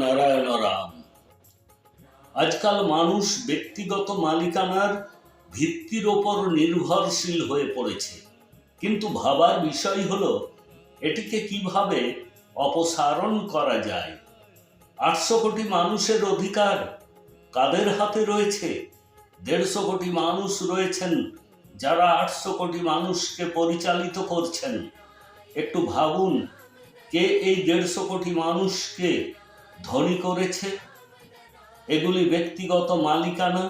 নারায়ণ রাম। আজকাল মানুষ ব্যক্তিগত মালিকানার ভিত্তির ওপর নির্ভরশীল হয়ে পড়েছে, কিন্তু ভাবার বিষয় হলো এটিকে কিভাবে অপসারণ করা যায়। 800 কোটি মানুষের অধিকার কাদের হাতে রয়েছে? 150 কোটি মানুষ রয়েছেন যারা 800 কোটি মানুষকে পরিচালিত করছেন। একটু ভাবুন, কে এই 150 কোটি মানুষকে ধনী করেছে? এগুলি ব্যক্তিগত মালিকানা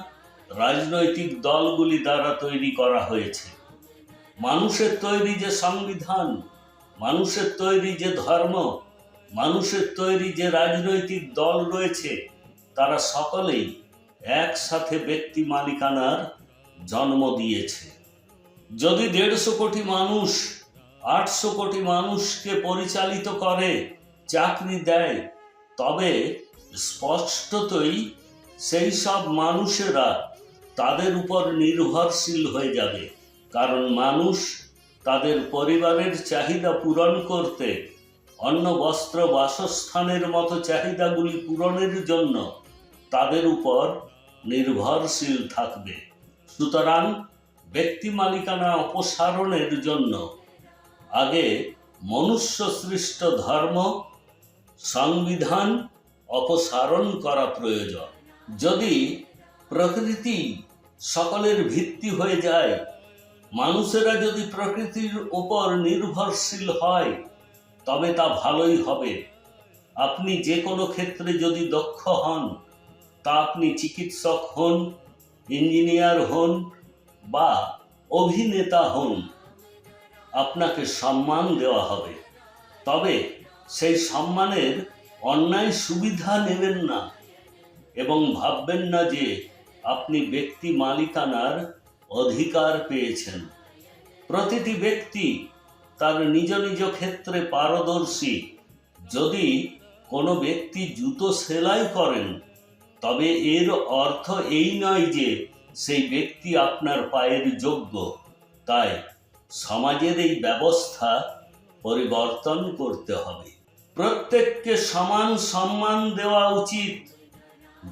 রাজনৈতিক দলগুলি দ্বারা তৈরি করা হয়েছে। মানুষের তৈরি যে সংবিধান, মানুষের তৈরি যে ধর্ম, মানুষের তৈরি যে রাজনৈতিক দল রয়েছে, তারা সকলেই একসাথে ব্যক্তি মালিকানার জন্ম দিয়েছে। যদি 150 কোটি মানুষ 800 কোটি মানুষকে পরিচালিত করে, চাকরি দেয়, তবে স্পষ্টতই সেই সব মানুষেরা তাদের উপর নির্ভরশীল হয়ে যাবে। কারণ মানুষ তাদের পরিবারের চাহিদা পূরণ করতে, অন্ন বস্ত্র বাসস্থানের মতো চাহিদাগুলি পূরণের জন্য তাদের উপর নির্ভরশীল থাকবে। সুতরাং ব্যক্তি মালিকানা অপসারণের জন্য আগে মনুষ্য সৃষ্ট ধর্ম, সংবিধান অপসারণ করা প্রয়োজন। যদি প্রকৃতি সকলের ভিত্তি হয়ে যায়, মানুষেরা যদি প্রকৃতির উপর নির্ভরশীল হয়, তবে তা ভালোই হবে। আপনি যে কোনো ক্ষেত্রে যদি দক্ষ হন, তা আপনি চিকিৎসক হন, ইঞ্জিনিয়ার হন বা অভিনেতা হন, আপনাকে সম্মান দেওয়া হবে। তবে সেই সম্মানের অন্যায় সুবিধা নেবেন না এবং ভাববেন না যে আপনি ব্যক্তি মালিকানার অধিকার পেয়েছেন। প্রতিটি ব্যক্তি তার নিজ নিজ ক্ষেত্রে পারদর্শী। যদি কোনো ব্যক্তি জুতো সেলাই করেন, তবে এর অর্থ এই নয় যে সেই ব্যক্তি আপনার পায়ের যোগ্য। তাই সমাজের এই ব্যবস্থা পরিবর্তন করতে হবে। প্রত্যেককে সমান সম্মান দেওয়া উচিত।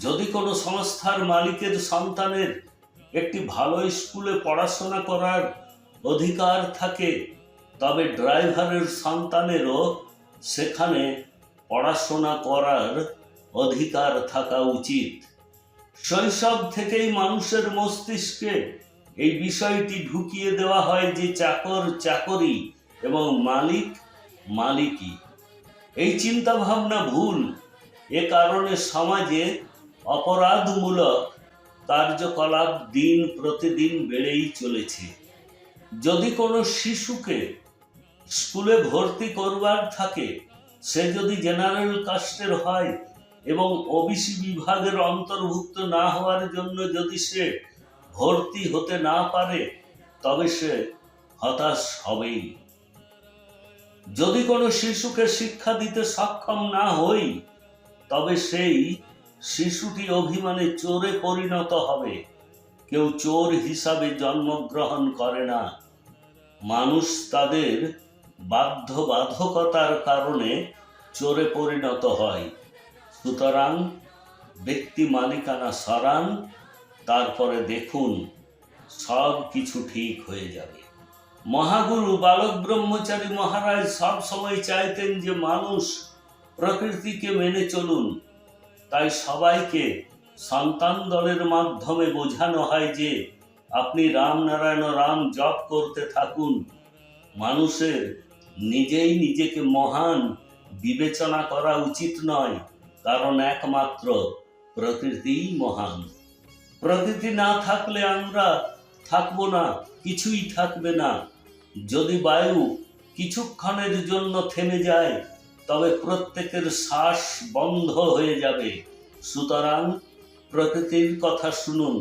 যদি কোনো সংস্থার মালিকের সন্তানের একটি ভালো স্কুলে পড়াশোনা করার অধিকার থাকে, তবে ড্রাইভারের সন্তানেরও সেখানে পড়াশোনা করার অধিকার থাকা উচিত। শৈশব থেকেই মানুষের মস্তিষ্কে এই বিষয়টি ঢুকিয়ে দেওয়া হয় যে চাকর চাকরি এবং মালিক মালিকই। এই চিন্তা ভাবনা ভুল। এ কারণে সমাজে অপরাধমূলক কার্যকলাপ দিন প্রতিদিন বেড়েই চলেছে। যদি কোনো শিশুকে স্কুলে ভর্তি করবার থাকে, সে যদি জেনারেল কাস্টের হয় এবং ওবিসি বিভাগের অন্তর্ভুক্ত না হওয়ার জন্য যদি সে ভর্তি হতে না পারে, তবে সে হতাশ হবেই। যদি কোনো শিশুকে শিক্ষা দিতে সক্ষম না হই, তবে সেই শিশুটি অভিমানে চোরে পরিণত হবে। কেউ চোর হিসাবে জন্মগ্রহণ করে না। মানুষ তাদের বাধ্যবাধকতার কারণে চোরে পরিণত হয়। সুতরাং ব্যক্তি মালিকানা সরান, তারপরে দেখুন সব কিছু ঠিক হয়ে যাবে। মহাগুরু বালক ব্রহ্মচারী মহারাজ সব সময় চাইতেন যে মানুষ প্রকৃতিকে মেনে চলুন। তাই সবাইকে সন্তান দলের মাধ্যমে বোঝানো হয় যে আপনি রাম নারায়ণ রাম জপ করতে থাকুন। মানুষের নিজেই নিজেকে মহান বিবেচনা করা উচিত নয়, কারণ একমাত্র প্রকৃতিই মহান। প্রকৃতি না থাকলে আমরা থাকবো না, কিছুই থাকবে না। যদি বায়ু কিছুক্ষণের জন্য থেমে যায়, তবে প্রত্যেকের শ্বাস বন্ধ হয়ে যাবে। সুতরাং প্রকৃতির কথা শুনুন,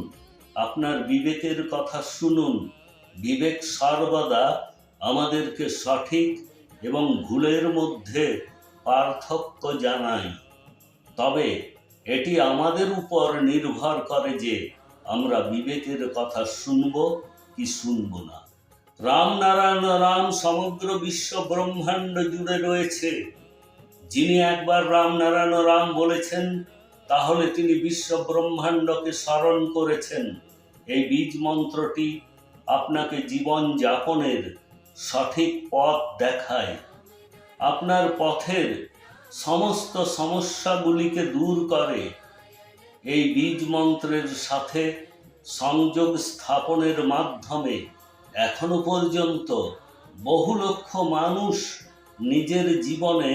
আপনার বিবেকের কথা শুনুন। বিবেক সর্বদা আমাদেরকে সঠিক এবং ভুলের মধ্যে পার্থক্য জানায়। তবে এটি আমাদের উপর নির্ভর করে যে আমরা বিবেকের কথা শুনব কি শুনব না। রাম নারায়ণ রাম সমগ্র বিশ্ব ব্রহ্মাণ্ড জুড়ে রয়েছে। যিনি একবার রাম নারায়ণ রাম বলেছেন, তাহলে তিনি বিশ্ব ব্রহ্মাণ্ডকে স্মরণ করেছেন। এই বীজ মন্ত্রটি আপনাকে জীবন যাপনের সঠিক পথ দেখায়, আপনার পথের সমস্ত সমস্যাগুলিকে দূর করে। এই বীজ মন্ত্রের সাথে সংযোগ স্থাপনের মাধ্যমে এখনো পর্যন্ত বহু লক্ষ মানুষ নিজের জীবনে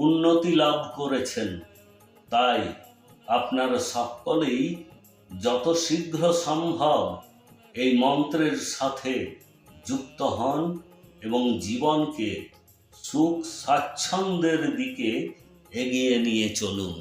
উন্নতি লাভ করেছেন। তাই আপনারা সকলেই যত শীঘ্র সম্ভব এই মন্ত্রের সাথে যুক্ত হন এবং জীবনকে সুখ স্বাচ্ছন্দ্যের দিকে এগিয়ে নিয়ে চলুন।